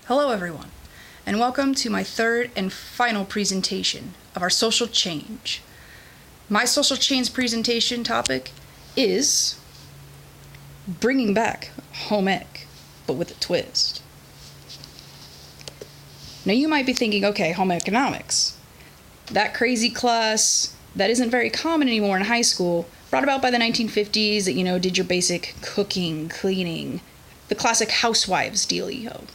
Hello everyone, and welcome to my third and final presentation of our social change. My social change presentation topic is bringing back home ec, but with a twist. Now you might be thinking, okay, home economics, that crazy class that isn't very common anymore in high school, brought about by the 1950s that, did your basic cooking, cleaning, the classic housewives dealio.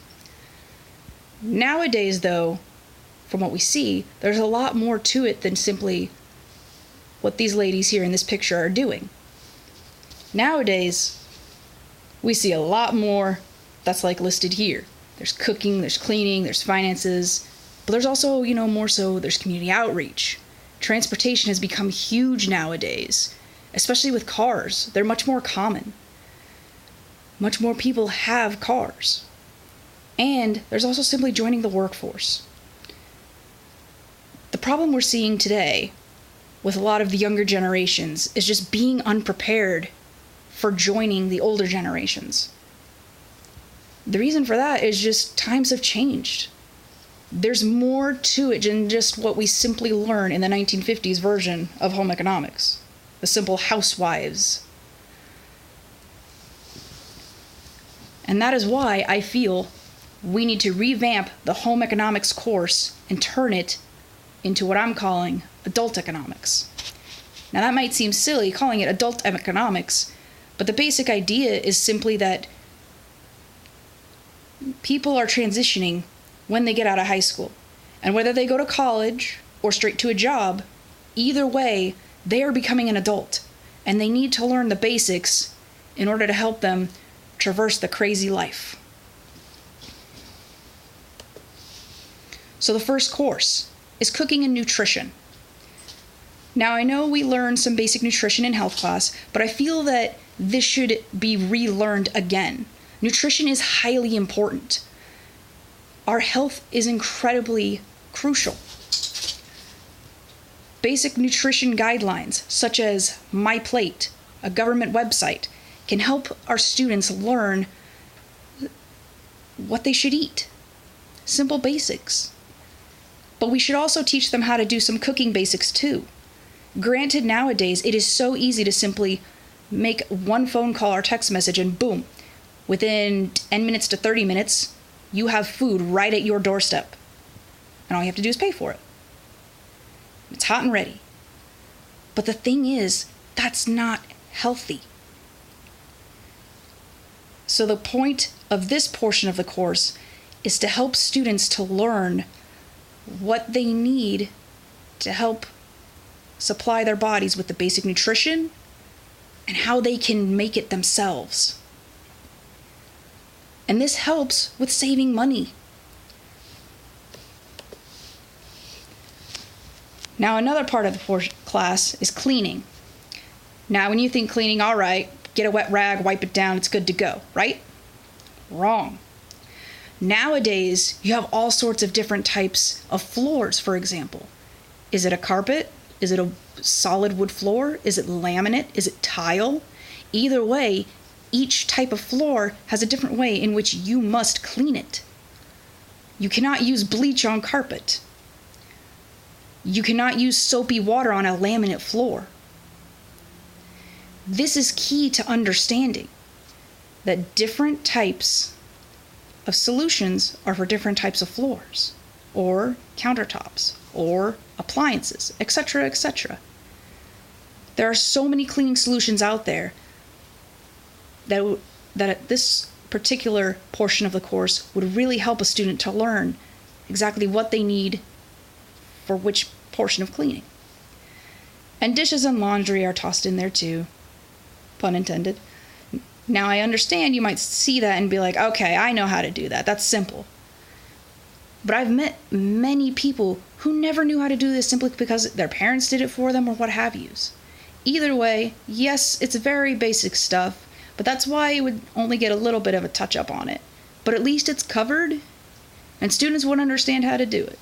Nowadays, though, from what we see, there's a lot more to it than simply what these ladies here in this picture are doing. Nowadays, we see a lot more that's like listed here. There's cooking, there's cleaning, there's finances, but there's also, more so, there's community outreach. Transportation has become huge nowadays, especially with cars. They're much more common. Much more people have cars. And there's also simply joining the workforce. The problem we're seeing today with a lot of the younger generations is just being unprepared for joining the older generations. The reason for that is just times have changed. There's more to it than just what we simply learn in the 1950s version of home economics. The simple housewives. And that is why I feel we need to revamp the home economics course and turn it into what I'm calling adult economics. Now that might seem silly calling it adult economics, but the basic idea is simply that people are transitioning when they get out of high school. And whether they go to college or straight to a job, either way, they are becoming an adult. And they need to learn the basics in order to help them traverse the crazy life. So the first course is cooking and nutrition. Now I know we learned some basic nutrition in health class, but I feel that this should be relearned again. Nutrition is highly important. Our health is incredibly crucial. Basic nutrition guidelines, such as My Plate, a government website, can help our students learn what they should eat. Simple basics. But we should also teach them how to do some cooking basics too. Granted, nowadays, it is so easy to simply make one phone call or text message and boom, within 10 minutes to 30 minutes, you have food right at your doorstep. And all you have to do is pay for it. It's hot and ready. But the thing is, that's not healthy. So the point of this portion of the course is to help students to learn what they need to help supply their bodies with the basic nutrition and how they can make it themselves. And this helps with saving money. Now another part of the class is cleaning. Now when you think cleaning, all right, get a wet rag, wipe it down, it's good to go, right? Wrong. Nowadays, you have all sorts of different types of floors, for example. Is it a carpet? Is it a solid wood floor? Is it laminate? Is it tile? Either way, each type of floor has a different way in which you must clean it. You cannot use bleach on carpet. You cannot use soapy water on a laminate floor. This is key to understanding that different types of solutions are for different types of floors, or countertops, or appliances, etc., etc. There are so many cleaning solutions out there that this particular portion of the course would really help a student to learn exactly what they need for which portion of cleaning. And dishes and laundry are tossed in there too, pun intended. Now I understand you might see that and be like, okay, I know how to do that. That's simple. But I've met many people who never knew how to do this simply because their parents did it for them or what have yous. Either way, yes, it's very basic stuff, but that's why you would only get a little bit of a touch up on it. But at least it's covered, and students would understand how to do it.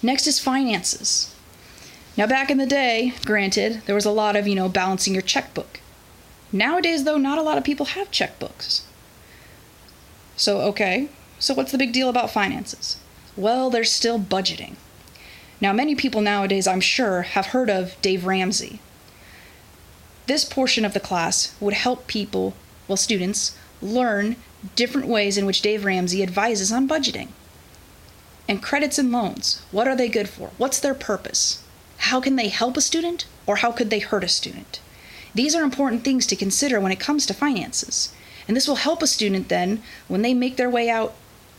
Next is finances. Now back in the day, granted, there was a lot of, balancing your checkbook. Nowadays, though, not a lot of people have checkbooks. So what's the big deal about finances? Well, there's still budgeting. Now, many people nowadays, I'm sure, have heard of Dave Ramsey. This portion of the class would help students, learn different ways in which Dave Ramsey advises on budgeting. And credits and loans, what are they good for? What's their purpose? How can they help a student, or how could they hurt a student? These are important things to consider when it comes to finances. And this will help a student then when they make their way out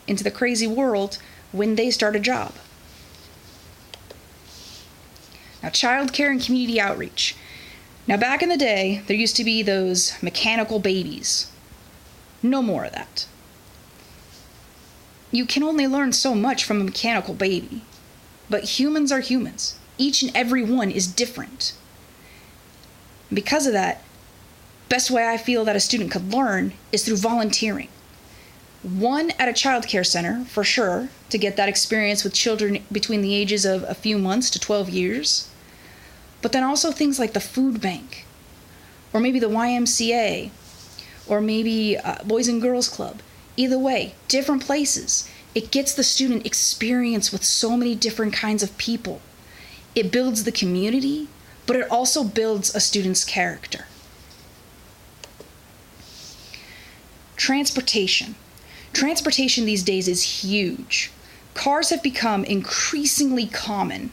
into the crazy world when they start a job. Now, childcare and community outreach. Now, back in the day, there used to be those mechanical babies. No more of that. You can only learn so much from a mechanical baby. But humans are humans. Each and every one is different. Because of that, best way I feel that a student could learn is through volunteering. One, at a childcare center, for sure, to get that experience with children between the ages of a few months to 12 years. But then also things like the food bank, or maybe the YMCA, or maybe Boys and Girls Club. Either way, different places. It gets the student experience with so many different kinds of people. It builds the community, but it also builds a student's character. Transportation. Transportation these days is huge. Cars have become increasingly common.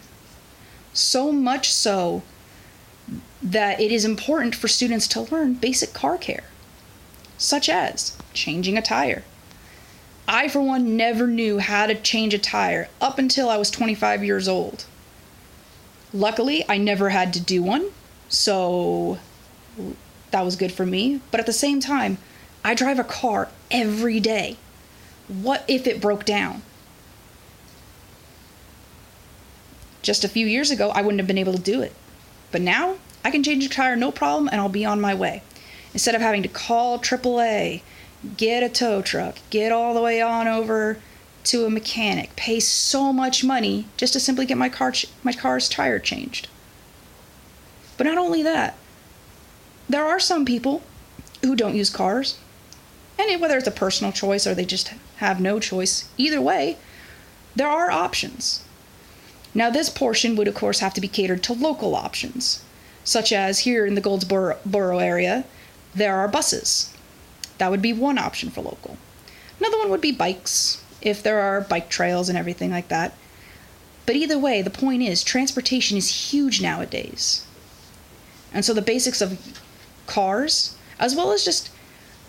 So much so that it is important for students to learn basic car care, such as changing a tire. I, for one, never knew how to change a tire up until I was 25 years old. Luckily, I never had to do one, so that was good for me. But at the same time, I drive a car every day. What if it broke down? Just a few years ago, I wouldn't have been able to do it. But now, I can change a tire no problem and I'll be on my way. Instead of having to call AAA, get a tow truck, get all the way on over to a mechanic, pay so much money just to simply get my car's tire changed. But not only that, there are some people who don't use cars. And whether it's a personal choice or they just have no choice, either way, there are options. Now, this portion would, of course, have to be catered to local options, such as here in the Goldsboro area, there are buses. That would be one option for local. Another one would be bikes, if there are bike trails and everything like that. But either way, the point is, transportation is huge nowadays. And so the basics of cars, as well as just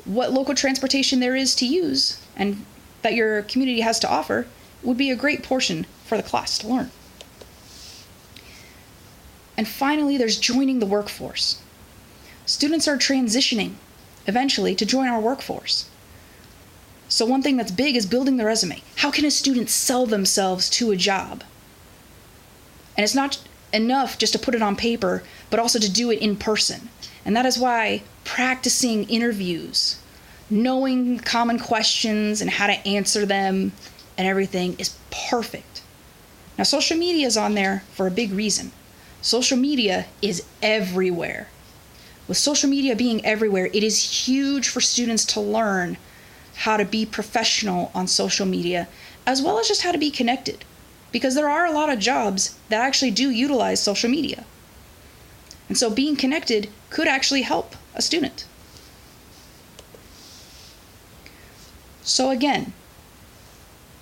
what local transportation there is to use and that your community has to offer, would be a great portion for the class to learn. And finally, there's joining the workforce. Students are transitioning eventually to join our workforce. So one thing that's big is building the resume. How can a student sell themselves to a job? And it's not enough just to put it on paper, but also to do it in person. And that is why practicing interviews, knowing common questions and how to answer them and everything is perfect. Now, social media is on there for a big reason. Social media is everywhere. With social media being everywhere, it is huge for students to learn how to be professional on social media, as well as just how to be connected. Because there are a lot of jobs that actually do utilize social media. And so being connected could actually help a student. So again,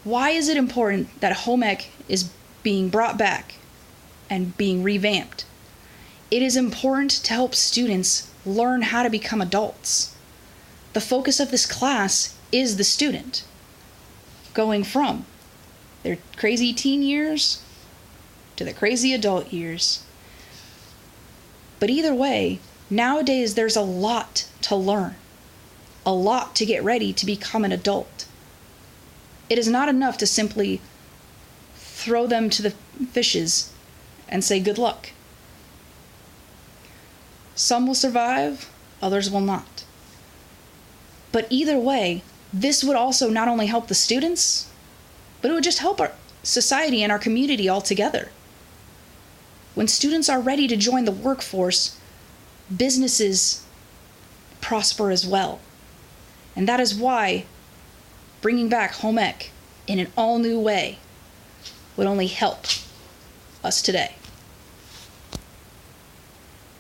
why is it important that home ec is being brought back and being revamped? It is important to help students learn how to become adults. The focus of this class is the student, going from their crazy teen years to the crazy adult years. But either way, nowadays there's a lot to learn, a lot to get ready to become an adult. It is not enough to simply throw them to the fishes and say good luck. Some will survive, others will not. But either way, this would also not only help the students, but it would just help our society and our community altogether. When students are ready to join the workforce, businesses prosper as well. And that is why bringing back home ec in an all-new way would only help us today.